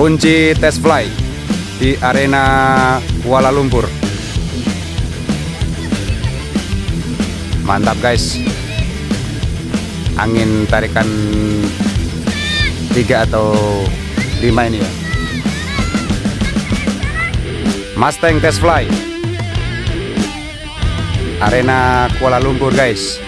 Kunci test fly di arena Kuala Lumpur. Mantap guys, angin tarikan 3 atau 5 ini ya. Mustang test fly arena Kuala Lumpur guys.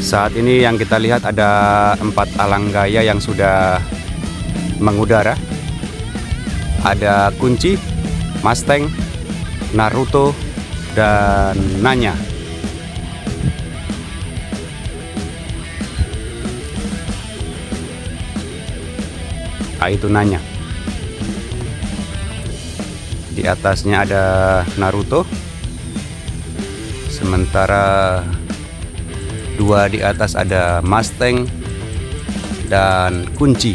Saat ini yang kita lihat ada 4 alang gaya yang sudah mengudara. Ada Kunci, Mustang, Naruto, dan Nanya. Itu Nanya. Di atasnya ada Naruto. Sementara 2 di atas ada Mustang dan Kunci.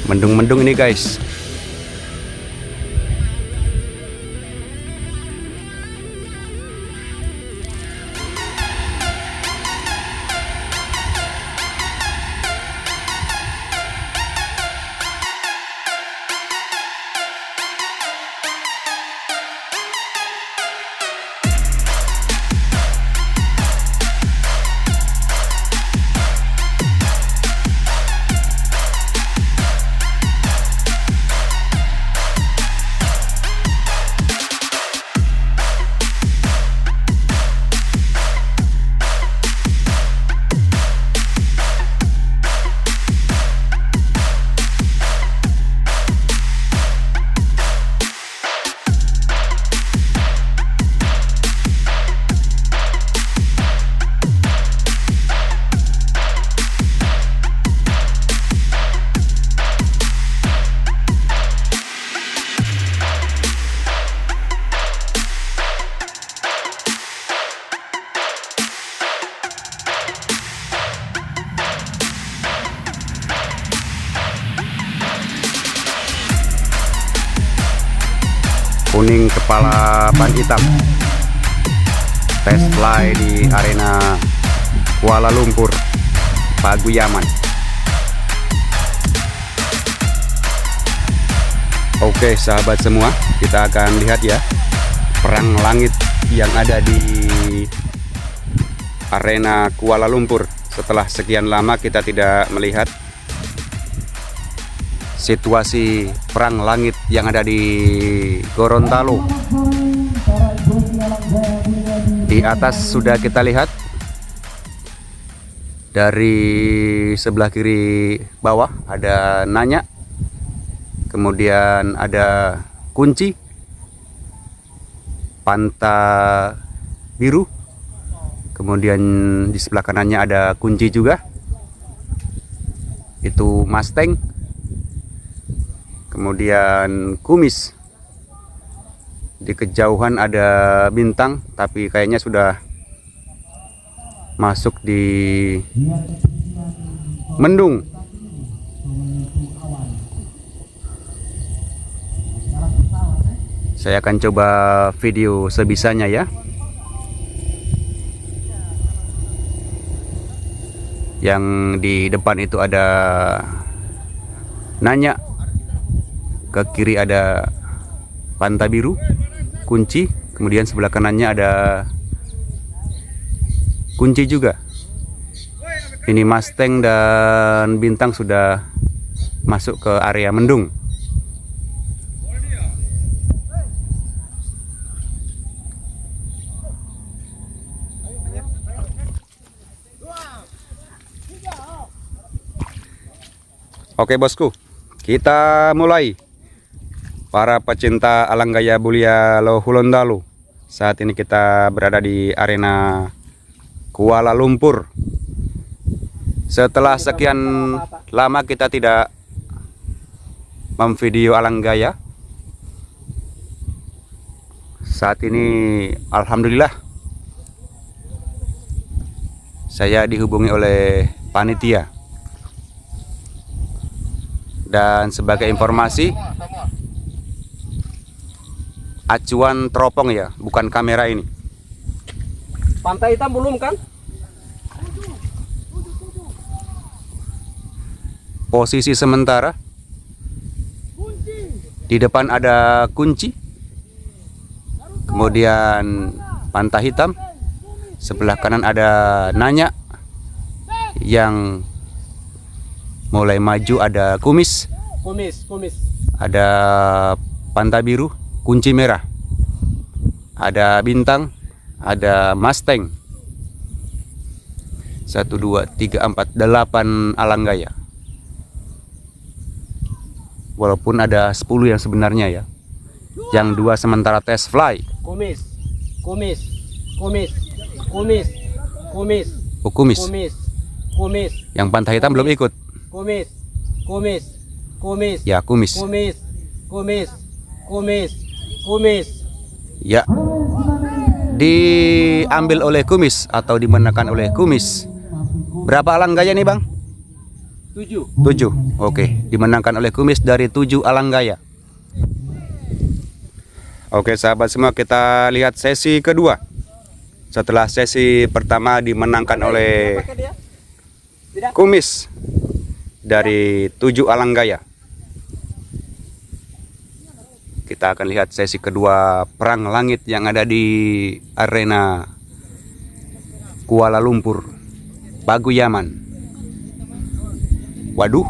Mendung-mendung ini guys. Kuning kepala ban hitam, test fly di arena Kuala Lumpur, Paguyaman. Oke sahabat semua, kita akan lihat ya perang langit yang ada di arena Kuala Lumpur. Setelah sekian lama kita tidak melihat situasi perang langit yang ada di Gorontalo. Di atas sudah kita lihat, dari sebelah kiri bawah ada Nanya, kemudian ada Kunci, Panta biru, kemudian di sebelah kanannya ada Kunci juga, itu Mustang, kemudian Kumis. Di kejauhan ada Bintang, tapi kayaknya sudah masuk di mendung. Saya akan coba video sebisanya ya. Yang di depan itu ada Nanya, ke kiri ada Panta biru, Kunci, kemudian sebelah kanannya ada Kunci juga. Ini Mustang dan Bintang sudah masuk ke area mendung. Oke bosku, kita mulai. Para pecinta alang gaya Bulia Lohulondalu, saat ini kita berada di arena Kuala Lumpur. Setelah sekian lama kita tidak memvideo alang gaya, saat ini alhamdulillah saya dihubungi oleh panitia. Dan sebagai informasi, acuan teropong ya, bukan kamera ini. Pantai Hitam belum kan? Posisi sementara di depan ada kunci, kemudian Pantai Hitam, sebelah kanan ada Nanya, yang mulai maju ada Kumis, ada Pantai Biru, Kunci Merah, ada Bintang, ada Mustang. 1, 2, 3, 4, 8 alang gaya. Walaupun ada 10 yang sebenarnya ya. Yang 2 sementara test fly. Kumis. Oh, Kumis. Yang Pantai Hitam belum ikut. Kumis. Ya, Kumis. Ya. Diambil oleh Kumis atau dimenangkan oleh Kumis. Berapa alang gaya nih, Bang? 7. 7. Oke, dimenangkan oleh Kumis dari 7 alang gaya. Oke, sahabat semua, kita lihat sesi kedua. Setelah sesi pertama dimenangkan oleh Kumis dari 7 alang gaya. Kita akan lihat sesi kedua perang langit yang ada di arena Kuala Lumpur, Paguyaman. Waduh.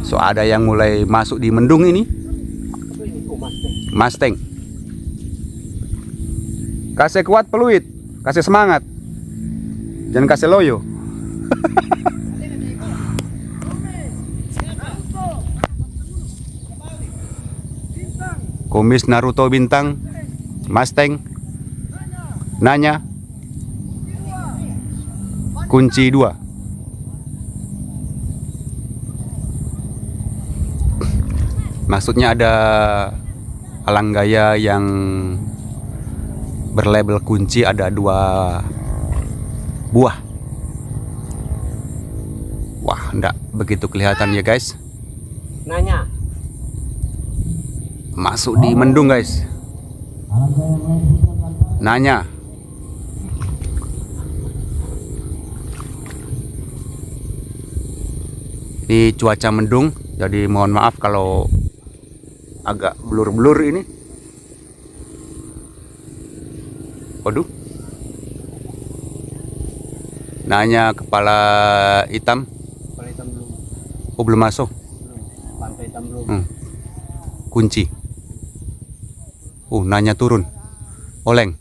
So ada yang mulai masuk di mendung ini. Mustang. Kasih kuat peluit, kasih semangat. Jangan kasih loyo. Kumis, Naruto, Bintang, Mustang, Nanya, Kunci 2. Maksudnya ada alang gaya yang berlabel kunci ada 2 buah. Wah, enggak begitu kelihatan ya guys. Nanya. Masuk di mendung guys. Nanya. Ini cuaca mendung, jadi mohon maaf kalau agak blur-blur ini. Waduh. Nanya kepala hitam. Kepala Hitam belum. Oh, belum masuk. Pantai Hitam belum. Kunci. Nanya turun. Oleng.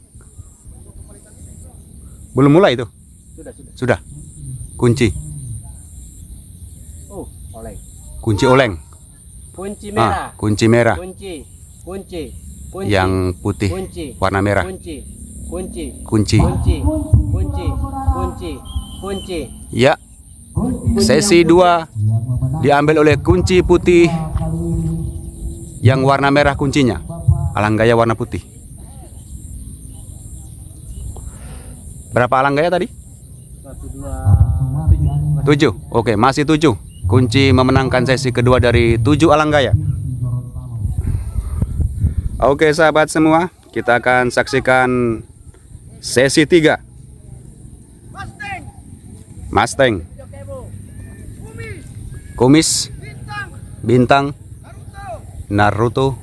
Belum mulai itu. Sudah. Kunci. Oleng. Kunci oleng. Kunci merah. Kunci merah. Kunci. Yang putih. Kunci. Warna merah. Kunci. Ya. Sesi 2 diambil oleh kunci putih yang warna merah kuncinya. Alang gaya warna putih. Berapa alang gaya tadi? 1, 2, 7. Oke, masih 7. Kunci memenangkan sesi kedua dari 7 alang gaya. Oke sahabat semua, kita akan saksikan sesi 3. Mustang, Kumis, Bintang, Naruto,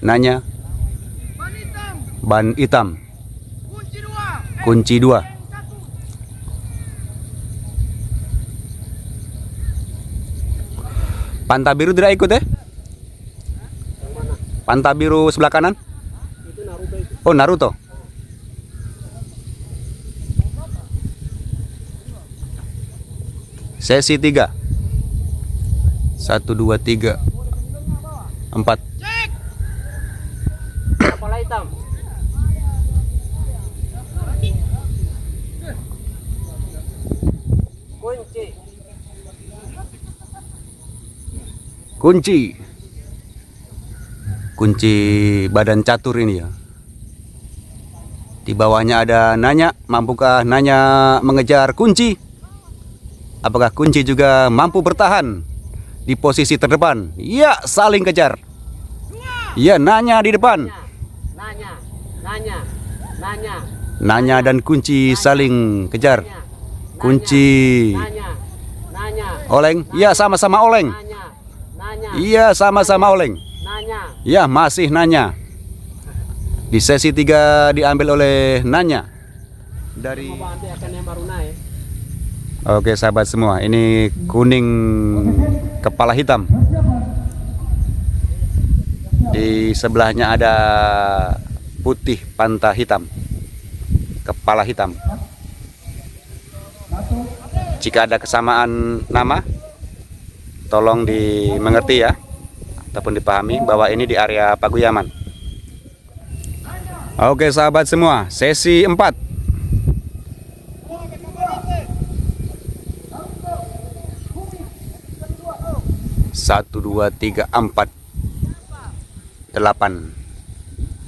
Nanya, Ban Hitam, Kunci 2. Pantai Biru tidak ikut ya? Pantai Biru sebelah kanan? Oh, Naruto. Sesi 3. 1, 2, 3. 4. Kepala hitam. Kunci. Kunci. Kunci badan catur ini ya. Di bawahnya ada Nanya. Mampukah Nanya mengejar kunci? Apakah kunci juga mampu bertahan di posisi terdepan? Ya, saling kejar. Ya, Nanya di depan. Nanya. Nanya. Nanya. Nanya dan kunci saling kejar. Kunci Nanya. Nanya. oleng. Ya, sama-sama oleng. Nanya. Nanya. Iya, sama-sama oleng. Nanya. Ya, masih Nanya. Di sesi 3 diambil oleh Nanya dari. Oke sahabat semua, ini kuning kepala hitam. Di sebelahnya ada putih panta hitam, kepala hitam. Jika ada kesamaan nama, tolong dimengerti ya, ataupun dipahami bahwa ini di area Paguyaman. Oke sahabat semua, sesi 4. Satu, dua, tiga, 4, 8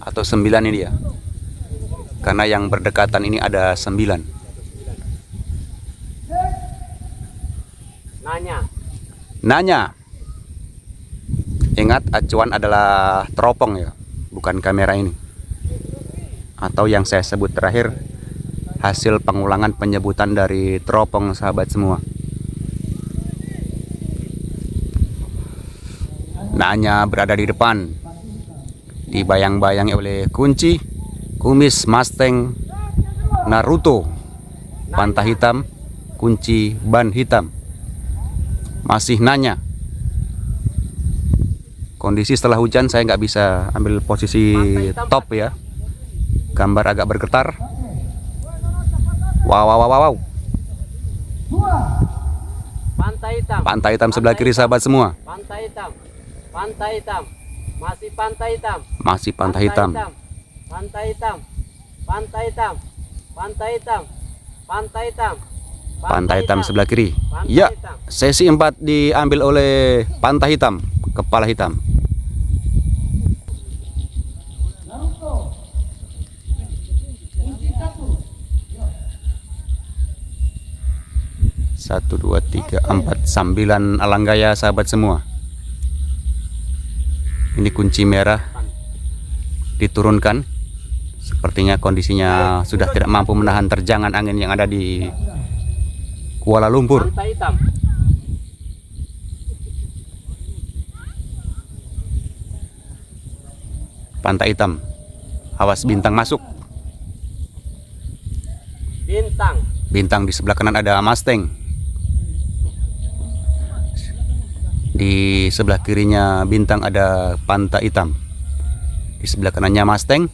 atau 9 ini ya. Karena yang berdekatan ini ada 9. Nanya. Nanya. Ingat, acuan adalah teropong ya, bukan kamera ini. Atau yang saya sebut terakhir, hasil pengulangan penyebutan dari teropong sahabat semua. Nanya berada di depan, dibayang-bayangi oleh kunci, kumis Mustang, Naruto, panta hitam, kunci ban hitam. Masih Nanya. Kondisi setelah hujan saya nggak bisa ambil posisi top ya. Gambar agak bergetar. Wow, wow, wow, wow. Pantai hitam. Pantai hitam sebelah kiri sahabat semua. Pantai hitam. Pantai hitam. Masih pantai hitam. Masih pantai hitam. Pantai hitam. Pantai hitam. Pantai hitam. Pantai hitam. Pantai hitam sebelah kiri. Pantai Ya, hitam. sesi 4 diambil oleh pantai hitam, kepala hitam. Satu, dua, tiga, 4, 9 alanggaya sahabat semua. Ini kunci merah diturunkan. Sepertinya kondisinya sudah tidak mampu menahan terjangan angin yang ada di Kuala Lumpur. Pantai hitam. Pantai hitam. Awas bintang masuk. Bintang. Bintang di sebelah kanan ada Mustang. Di sebelah kirinya bintang ada pantai hitam. Di sebelah kanannya Mustang.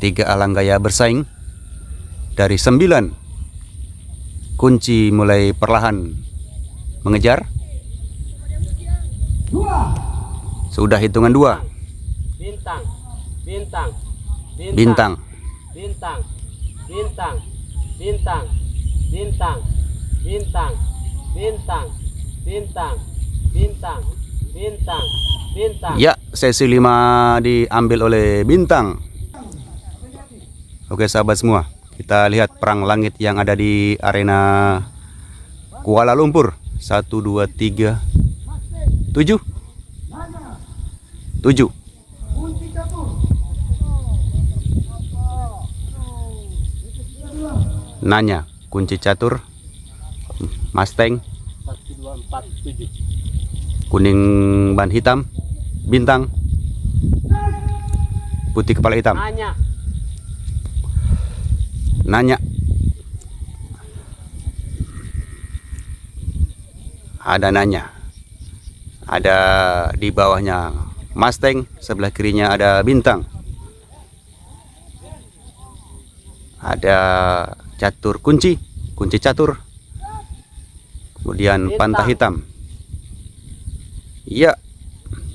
3 alanggaya bersaing. Dari 9, kunci mulai perlahan mengejar. Sudah hitungan 2. Bintang. Bintang. Bintang. Bintang. Bintang. Bintang. Bintang. Bintang. Bintang. Bintang. Bintang. Bintang. Bintang. Ya, sesi 5 diambil oleh bintang. Oke sahabat semua, kita lihat perang langit yang ada di arena Kuala Lumpur. 1, 2, 3, 7. 7. Nanya, kunci catur, Mustang, 1, 2, 4, 7. kuning ban hitam, bintang, putih kepala hitam. Nanya. Nanya. Ada Nanya. Ada di bawahnya Mustang, sebelah kirinya ada bintang. Ada catur kunci, kunci catur. Kemudian Bintang. pantai hitam. Iya.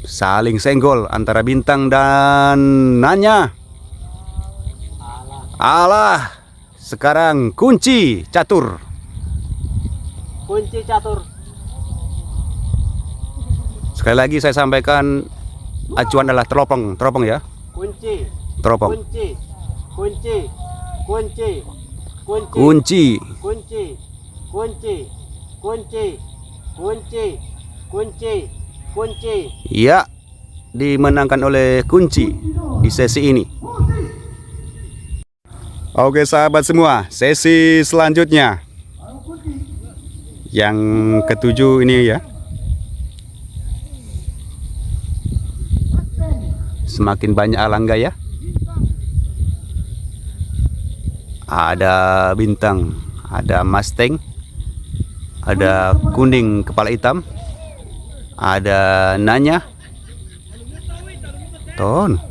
Saling senggol antara Bintang dan Nanya. Alah, sekarang kunci catur. Kunci catur. Sekali lagi saya sampaikan, acuan adalah teropong ya. Kunci. Teropong. Kunci. Kunci. Kunci. Kunci. Kunci. Kunci. Kunci. Kunci. Kunci. Kunci. Kunci. Ya, dimenangkan oleh kunci di sesi ini. Oke sahabat semua, sesi selanjutnya yang ketujuh ini ya. Semakin banyak alangga ya. Ada Bintang, ada Mustang, ada kuning kepala hitam, ada Nanya, Ton,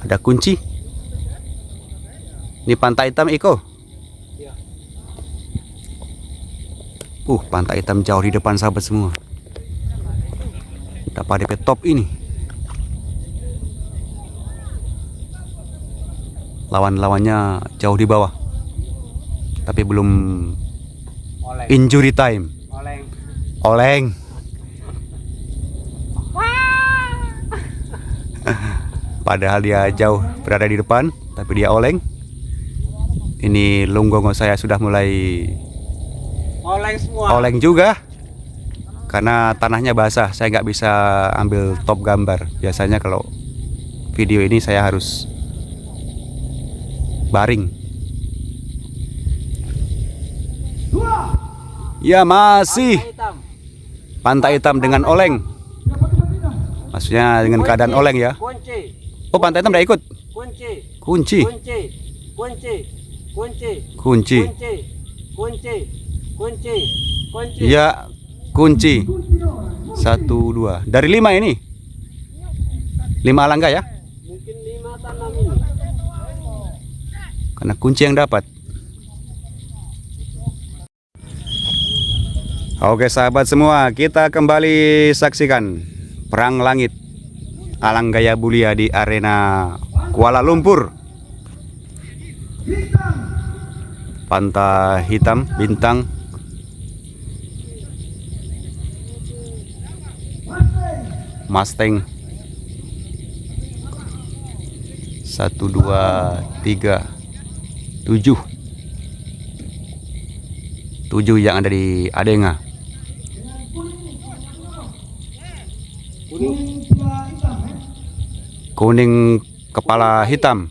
ada kunci. Ini Pantai Hitam Iko. Pantai Hitam jauh di depan sahabat semua. Dapat DP top ini. Lawan-lawannya jauh di bawah. Tapi belum Oleng. injury time. Oleng. Oleng. Padahal dia jauh berada di depan, tapi dia oleng. Ini lunggongo saya sudah mulai Oleng semua. oleng juga. Karena tanahnya basah, saya nggak bisa ambil top gambar. Biasanya kalau video ini saya harus baring. Ya masih Pantai hitam. Pantai Hitam dengan oleng. Maksudnya dengan keadaan oleng ya. Kunci. Oh, Pantai Hitam udah ikut. Kunci. Kunci. Kunci. Kunci. Kunci. Kunci. Kunci. Kunci. Kunci. Kunci. Ya, kunci. 1, 2. Dari 5 ini. 5 alangga ya. Mungkin 5 tanam ini. Karena kunci yang dapat. Oke sahabat semua, kita kembali saksikan perang langit Alanggaya Bulia di arena Kuala Lumpur. Pantai Hitam, Bintang, Mustang. 1, 2, 3, 7. 7 yang ada di Adenga. Kuning kepala hitam.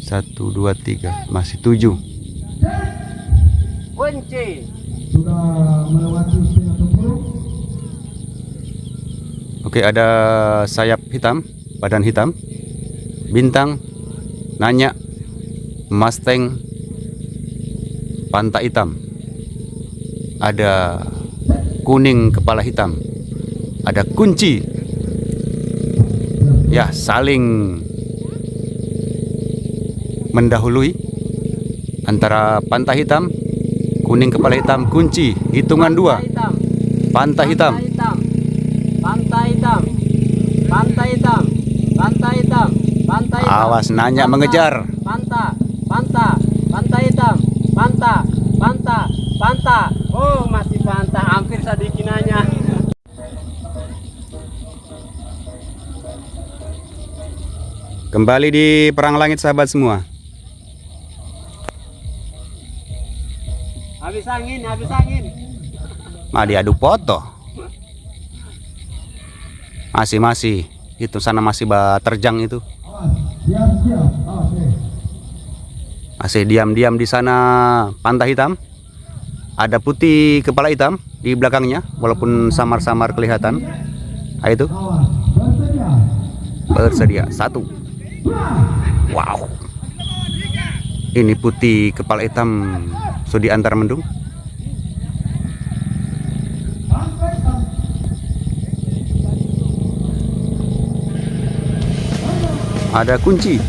1, 2, 3. Masih 7. Kunci. Sudah melewati setengah tempur. Oke, ada sayap hitam, badan hitam, Bintang, Nanya, Mustang, Pantai Hitam. Ada kuning kepala hitam. Ada kunci. Ya, saling mendahului antara Pantai Hitam, kuning kepala hitam, kunci. Hitungan 2. Hitam. Pantai Hitam. Pantai hitam. Pantai hitam. Pantai hitam. Pantai hitam. Awas Nanya mengejar. Panta. Panta. Pantai hitam. Panta. Panta. Panta. Oh, masih panta. Hampir sedikit Nanya. Kembali di perang langit sahabat semua. Habis angin, habis angin. Diadu foto. Masih itu sana masih terjang itu. Diam. Oke. Masih diam-diam di sana Pantai Hitam. Ada putih kepala hitam di belakangnya walaupun samar-samar kelihatan. Itu Awas. bersedia Bersedia. 1. Wow. Ini putih kepala hitam Sudi antar mendung. Ada kunci.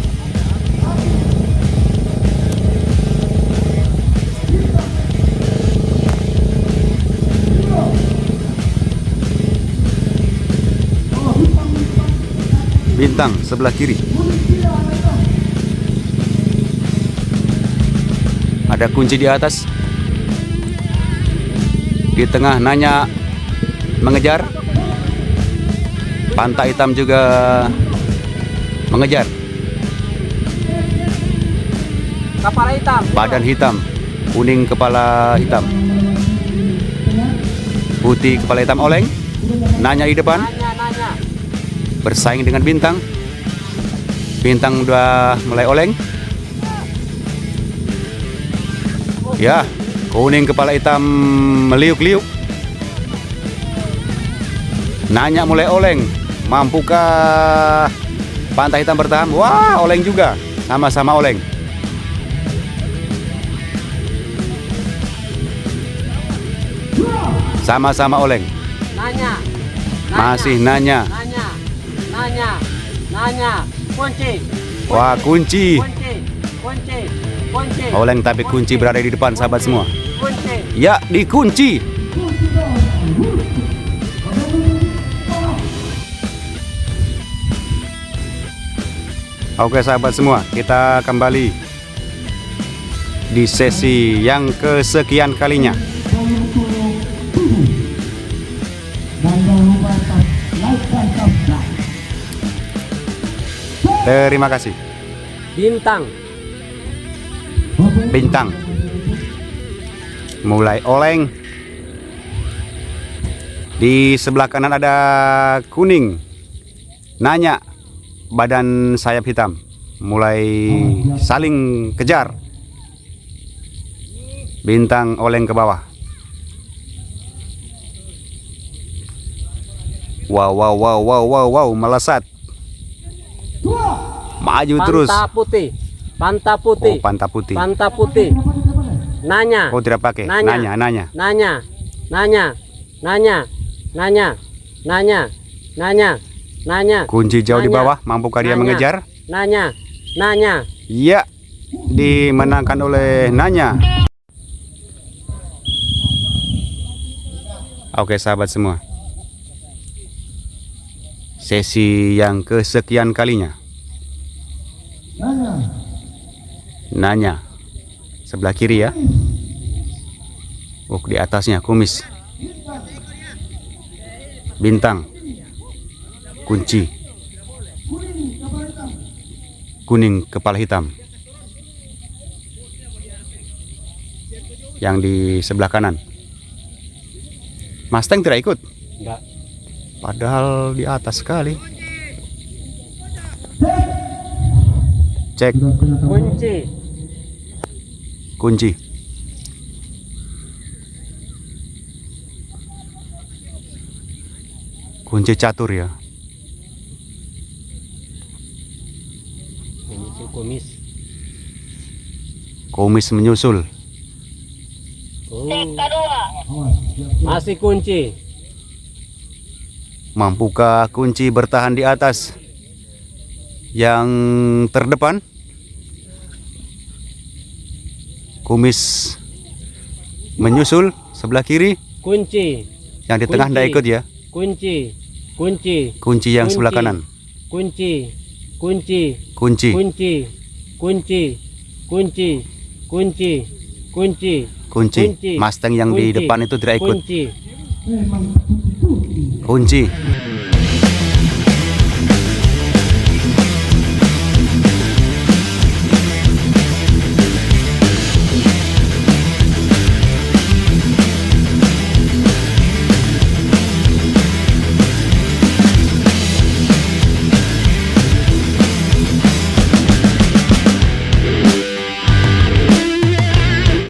Bintang sebelah kiri. Ada kunci di atas. Di tengah Nanya mengejar. Panta hitam juga mengejar. Kepala hitam. Badan hitam, kuning kepala hitam. Putih kepala hitam oleng. Nanya di depan, Nanya. bersaing dengan Bintang. Bintang udah mulai oleng. Ya, kuning kepala hitam meliuk-liuk. Nanya mulai oleng. Mampukah Panta hitam bertahan? Wah, oleng juga. Sama-sama oleng. Sama-sama oleng. Nanya. Masih Nanya. Nanya. Kunci. Wah, kunci. Kunci. Oleng tapi kunci berada di depan sahabat semua. Kunci. Ya, dikunci. Oke sahabat semua, kita kembali di sesi yang kesekian kalinya. Dan jangan lupa like dan subscribe. Terima kasih. Bintang mulai oleng. Di sebelah kanan ada kuning. Nanya, badan sayap hitam, mulai saling kejar. Bintang oleng ke bawah. Wow, melesat. Maju terus. Panta putih. Oh, panta putih. Panta putih. Nanya. Oh, tidak pakai. Nanya. Kunci jauh di bawah, mampukah dia mengejar? Nanya. Iya, dimenangkan oleh Nanya. Oke sahabat semua, sesi yang kesekian kalinya. Nanya sebelah kiri ya. Oh, di atasnya kumis. Bintang, kunci, kuning kepala hitam. Yang di sebelah kanan, Mustang tidak ikut. Enggak. Padahal di atas sekali. Cek kunci. Kunci catur ya. Kumis menyusul. Masih kunci. Mampukah kunci bertahan di atas? Yang terdepan, kumis menyusul sebelah kiri. Kunci. Yang di tengah tidak ikut ya. Kunci yang sebelah kanan. Kunci. Mustang yang di depan itu tidak ikut. Kunci.